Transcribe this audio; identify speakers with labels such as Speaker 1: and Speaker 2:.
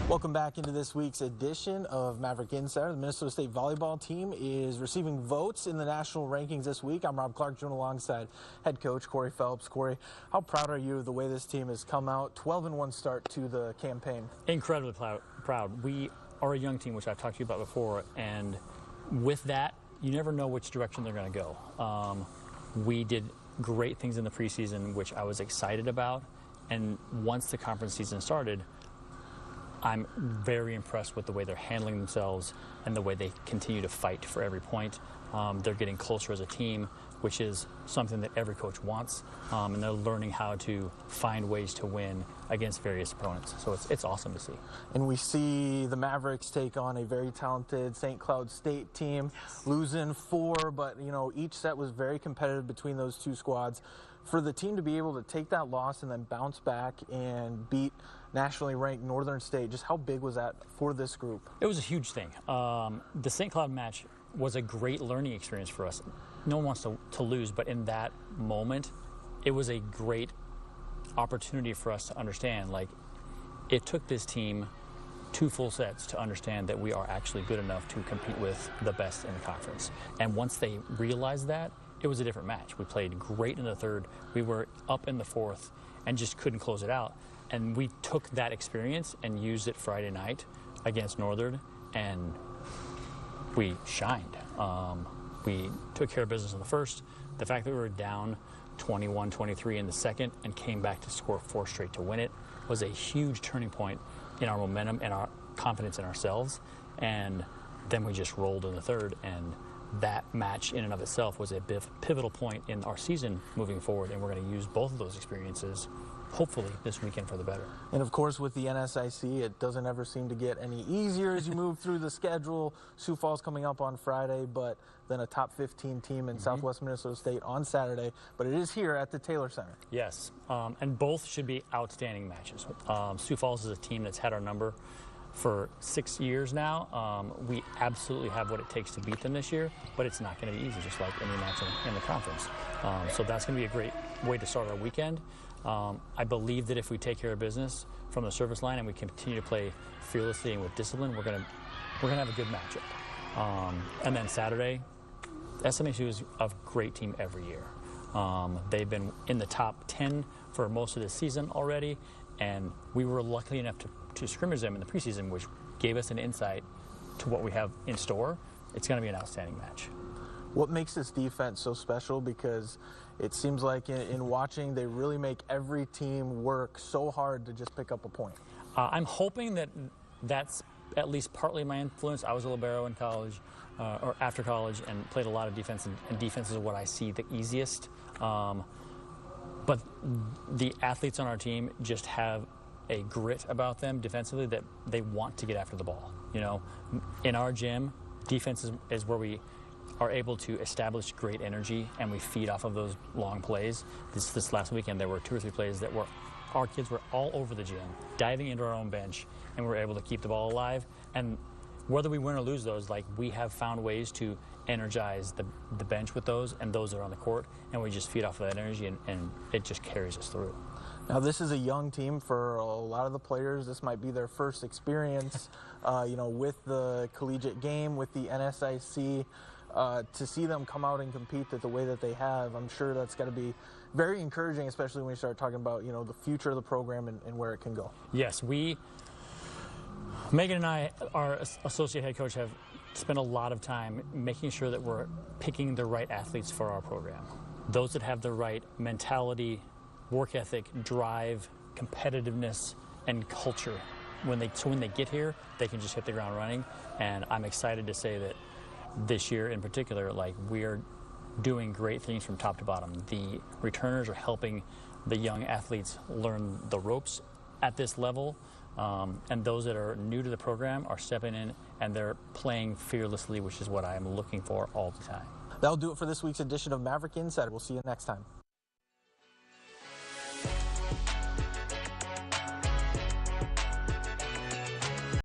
Speaker 1: Welcome back into this week's edition of Maverick Insider. The Minnesota State volleyball team is receiving votes in the national rankings this week. I'm Rob Clark, joined alongside head coach Corey Phelps. Corey, how proud are you of the way this team has come out? 12-1 start to the campaign.
Speaker 2: Incredibly proud. We are a young team, which I've talked to you about before, and with that, you never know which direction they're going to go. We did great things in the preseason, which I was excited about, and once the conference season started, I'm very impressed with the way they're handling themselves and the way they continue to fight for every point. They're getting closer as a team, which is something that every coach wants, and they're learning how to find ways to win against various opponents. So it's awesome to see.
Speaker 1: And we see the Mavericks take on a very talented St. Cloud State team, losing 4, but each set was very competitive between those two squads. For the team to be able to take that loss and then bounce back and beat nationally ranked Northern State, just how big was that for this group?
Speaker 2: It was a huge thing. The St. Cloud match was a great learning experience for us. No one wants to lose, but in that moment, it was a great opportunity for us to understand, it took this team 2 full sets to understand that we are actually good enough to compete with the best in the conference. And once they realized that, it was a different match. We played great in the third. We were up in the fourth and just couldn't close it out. And we took that experience and used it Friday night against Northern, and we shined. We took care of business in the first. The fact that we were down 21-23 in the second and came back to score 4 straight to win it was a huge turning point in our momentum and our confidence in ourselves. And then we just rolled in the third, and that match in and of itself was a pivotal point in our season moving forward, and we're going to use both of those experiences hopefully this weekend for the better.
Speaker 1: And of course, with the NSIC, it doesn't ever seem to get any easier as you move through the schedule. Sioux Falls coming up on Friday, but then a top 15 team in Southwest Minnesota State on Saturday. But it is here at the Taylor Center.
Speaker 2: Yes, and both should be outstanding matches. Sioux Falls is a team that's had our number for 6 years now. We absolutely have what it takes to beat them this year, but it's not going to be easy, just like any match in the conference. So that's going to be a great way to start our weekend. I believe that if we take care of business from the service line and we continue to play fearlessly and with discipline, we're gonna have a good matchup. And then Saturday, SMSU is a great team every year. They've been in the top 10 for most of the season already, and we were lucky enough to scrimmage them in the preseason, which gave us an insight to what we have in store. It's going to be an outstanding match.
Speaker 1: What makes this defense so special? Because it seems like in watching, they really make every team work so hard to just pick up a point.
Speaker 2: I'm hoping that that's at least partly my influence. I was a libero in college, or after college, and played a lot of defense, and defense is what I see the easiest. But the athletes on our team just have a grit about them defensively that they want to get after the ball. In our gym, defense is where we are able to establish great energy, and we feed off of those long plays. This last weekend, there were 2 or 3 plays that our kids were all over the gym, diving into our own bench, and we were able to keep the ball alive. And whether we win or lose those, we have found ways to energize the bench with those, and those are on the court, and we just feed off of that energy, and it just carries us through.
Speaker 1: Now, this is a young team for a lot of the players. This might be their first experience, with the collegiate game, with the NSIC. To see them come out and compete the way that they have, I'm sure that's got to be very encouraging, especially when you start talking about, the future of the program and where it can go.
Speaker 2: Yes, Megan and I, our associate head coach, have spent a lot of time making sure that we're picking the right athletes for our program. Those that have the right mentality, work ethic, drive, competitiveness, and culture. When they get here, they can just hit the ground running. And I'm excited to say that this year in particular, we are doing great things from top to bottom. The returners are helping the young athletes learn the ropes at this level, and those that are new to the program are stepping in, and they're playing fearlessly, which is what I am looking for all the time.
Speaker 1: That'll do it for this week's edition of Maverick Insider. We'll see you next time.